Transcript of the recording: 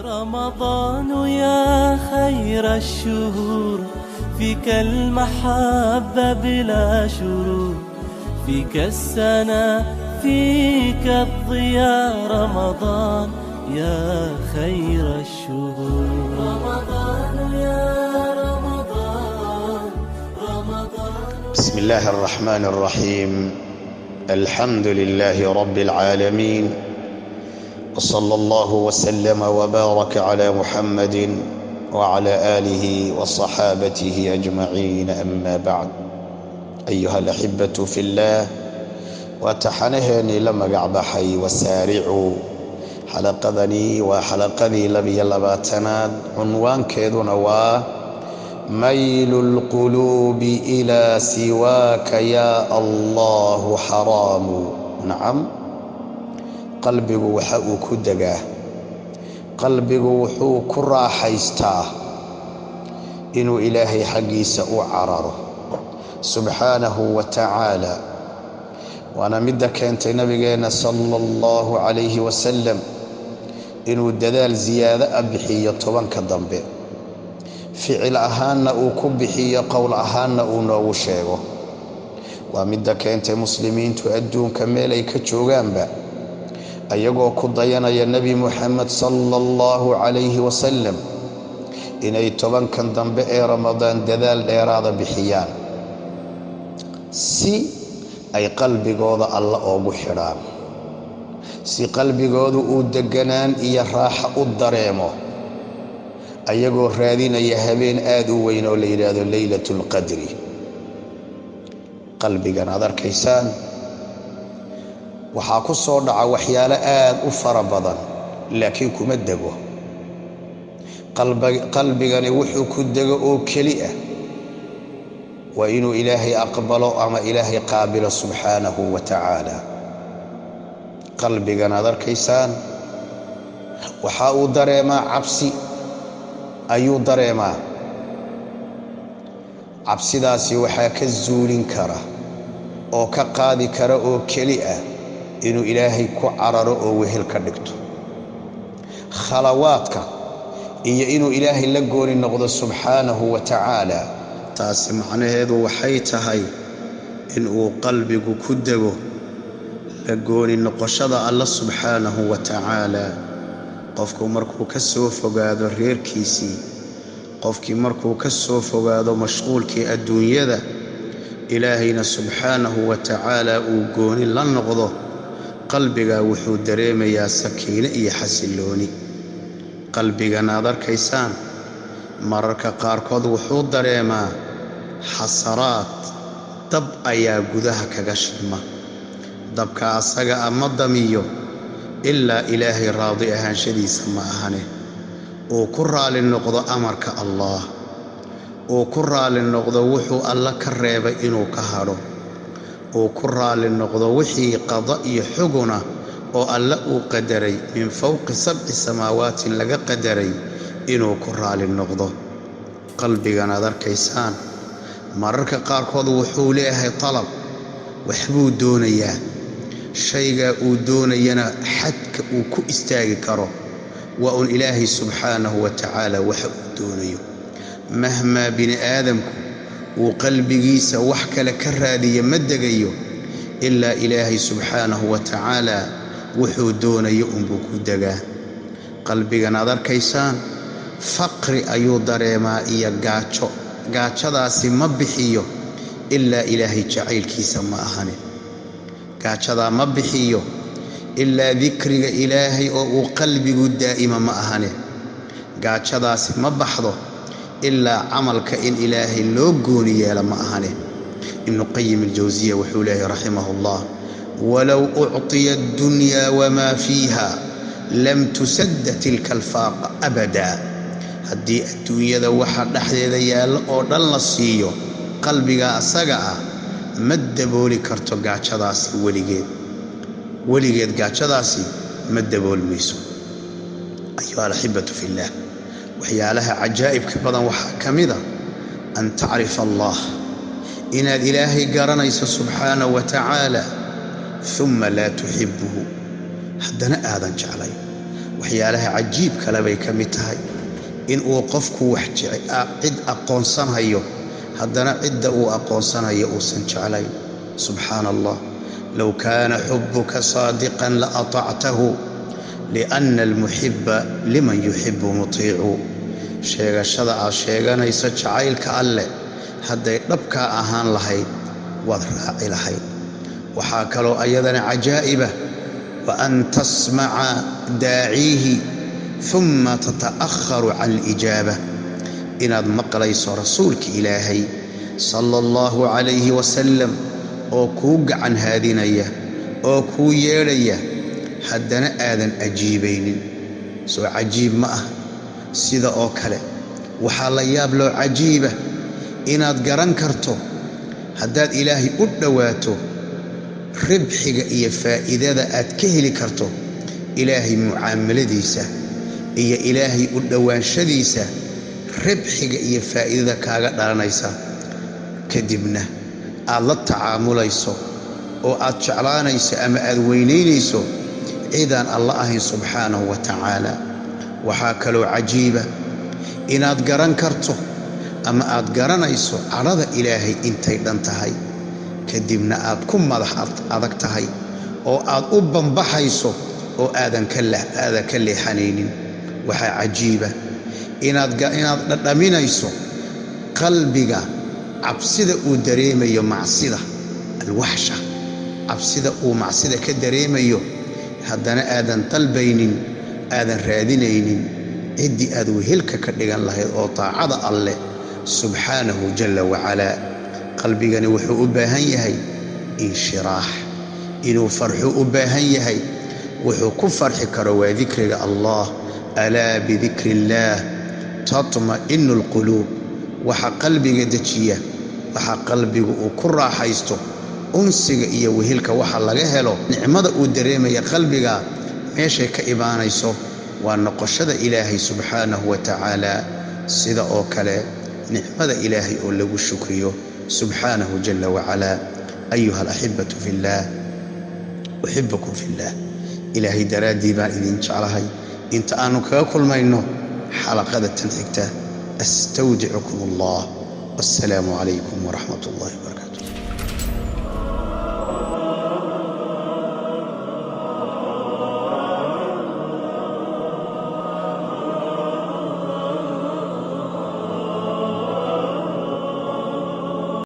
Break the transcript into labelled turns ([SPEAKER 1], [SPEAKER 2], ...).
[SPEAKER 1] رمضان يا خير الشهور، فيك المحبة بلا شرور، فيك السنة فيك الضياء. رمضان يا خير الشهور، رمضان يا رمضان، رمضان.
[SPEAKER 2] بسم الله الرحمن الرحيم. الحمد لله رب العالمين، وصلى الله وسلم وبارك على محمد وعلى آله وصحابته أجمعين. أما بعد، أيها الأحبة في الله، وتحنهني لما قعبحي وسارعوا حلقذني وحلقذي لبي اللباتناد. عنوان كذو ميل القلوب إلى سواك يا الله حرام. نعم، قلبي وحو كدقاه، قلبي وحو كرا حيستا إنو إلهي حقي سأعرره سبحانه وتعالى. وأنا مدك أنت نبينا صلى الله عليه وسلم إنو الدلال زيادة أبحي طبعا كالضنبي، فعل أهانا وكبحي قول أهانا ونوشيغو. ومدك أنت مسلمين تؤدون كميلي كتشوغان با ayagoo ku dayanaya nabi Muhammad sallallahu alayhi wasallam inay tobankan dambe ee Ramadaan dadaal dheeraada bixiyaan si ay qalbigooda Allah ugu xiraan, si qalbigoodu uu deganaan iyo raaxo u dareemo, ayagoo raadinaya habeen aad u weyn oo la yiraahdo laylatul qadri. qalbigan aad arkaysaan waxaa ku soo dhaca waxyaalo aad u fara badan, laakiin kuma dego. qalbigani wuxuu ku dego oo keli ah waa inuu ilaahay aqbalo ama ilaahay qaabilo subxaanahu wa tacaala. qalbigan aad arkaysaan waxa uu dareemaa cabsi, ayuu dareemaa. cabsidaasi waxaa ka zuulin kara oo ka qaadi kara oo keli ah inuu ilaahay ku cararo oo wehel ka dhigto. khalawaadka iyo inuu ilaahay la gooni noqdo subxaanahu wa tacaala, taasi macnaheedu waxay tahay inuu qalbigu ku dego la gooni noqoshada Allah subxaanahu wa tacaala. qofku markuu ka soo fogaado reerkiisii, qofkii markuu ka soo fogaado mashquulkii adduunyada, ilaahayna subxaanahu wa tacaala uu gooni la noqdo, qalbiga wuxuu dareemayaa sakiino iyo xasilooni. qalbigan aad arkaysaan mararka qaarkood wuxuu dareemaa xasaraad, dab ayaa gudaha kaga shidma. dabka asaga ama damiyo ilaa ilaahay raadi ahaanshadiisa ma ahane, uu ku raali noqdo amarka Allah, uu ku raali noqdo wuxuu alla ka reebay inuu ka hadho, uu ku raali noqdo wixii qada iyo xuguna oo alla uu qadaray min fawqi 7 samaawaati laga qadaray inuu ku raali noqdo. qalbigan aad arkaysaan mararka qaarkood wuxuu leeyahay talab, waxbuu doonayaa. shayga uu doonayana xadka uu ku istaagi karo waa un ilaahay subxaanahu wa tacaala waxa uu doonayo. mahmaa bini aadamku uu qalbigiisa wax kale ka raadiyo ma degayo ilaa ilaahay subxaanahu wa tacaala wuxuu doonayo unbuu ku degaa. qalbigan aad arkaysaan faqri ayuu dareemaa iyo gaajo. gaajadaasi ma bixiyo ilaa ilaahay jacaylkiisa ma ahane. gaajadaa ma bixiyo ilaa dikriga ilaahay oo uu qalbigu daa'ima ma ahane. gaajadaasi ma baxdo ilaa camalka in ilaahay loo gooni yeelo ma ahane. ibnu qayyim al-jawziyya wuxuu leeyahay rahimahullah: walow uctiya ad-dunya wama fiha lam tusadd tilka al-faaq abada. haddii adduunyada waxa dhexdeeda yaalo oo dhan la siiyo, qalbiga asaga ah ma dabooli karto gaajadaasi weligeed gaajadaasi ma daboolmayso. ayuha al-ahibatu fillah, waxyaalaha cajaa'ibka badan waxaa ka mid ah an tacrifa allah, inaad ilaahay garanayso subxaanahu wa tacaala, ثم لا تحبه، haddana aadan jeclayn. waxyaalaha cajiibka leh bay ka mid tahay in uu qofku wax cid aqoonsanayo haddana cidda uu aqoonsanayo uusan jeclayn subxaana allah low kaana xubuka saadiqan la atactahu lianna almuxiba liman yuxibu mutiicu sheegashada aad sheeganayso jacaylka alleh hadday dhabkaa ahaan lahayd waad raaci lahayd waxaa kaloo ayadana cajaa'iba wa an tasmaca daaciihi ثم تتأخر عن الإجابة إن مقليس رسولك إلهي صلى الله عليه وسلم أو كوج عن هذه نية أو كويرية حدنا آذن أجيبين سو عجيب ما سيدا أو كله وحال يابلو عجيبة إن أتقرن كرتو حداد إلهي أدواتو ربحك إيا فائدة أتكهلي كرتو إلهي معاملة ديسة iyo ilaahay u dhawaanshadiisa ribxiga iyo faa'iidada kaaga dhalanaysa kadibna aad la tacaamulayso oo aad jeclaanayso ama aad weynaynayso ciidaan Allah ahayn subxaanahu wa ta'ala waxaa kaloo cajiiba inaad garan karto ama aad garanayso carada ilaahay intay dhan tahay kadibna aad ku madax adag tahay oo aad u banbaxayso oo aadan ka leexanaynin waxaa cajiiba inaad dhadhaminayso qalbiga cabsida uu dareemayo macsida alwaxsha cabsida uu macsida ka dareemayo haddana aadan dalbaynin aadan raadinaynin ciddii aad wehelka ka dhigan lahayd oo taacada alleh subxaanahu jalla wacalaa qalbigani wuxuu u baahan yahay inshiraax inuu farxu u baahan yahay wuxuu ku farxi karo waa dikriga allah ألا بذكر الله تطمئن القلوب وحا قلبك دجية وحا قلبك وكرا حيستو أنسك إيا وهلك وحا لغهلو نعمة أدريم يا قلبك ماشي كإبانيسو ونقشد إلهي سبحانه وتعالى سيدا أوكلا نعمة إلهي أولو الشكريو سبحانه جل وعلا أيها الأحبة في الله أحبكم في الله إلهي درادي با إذن شعرهي انت آنو كاكل ماينو حلقة التنحكتة استودعكم الله والسلام عليكم ورحمة الله وبركاته.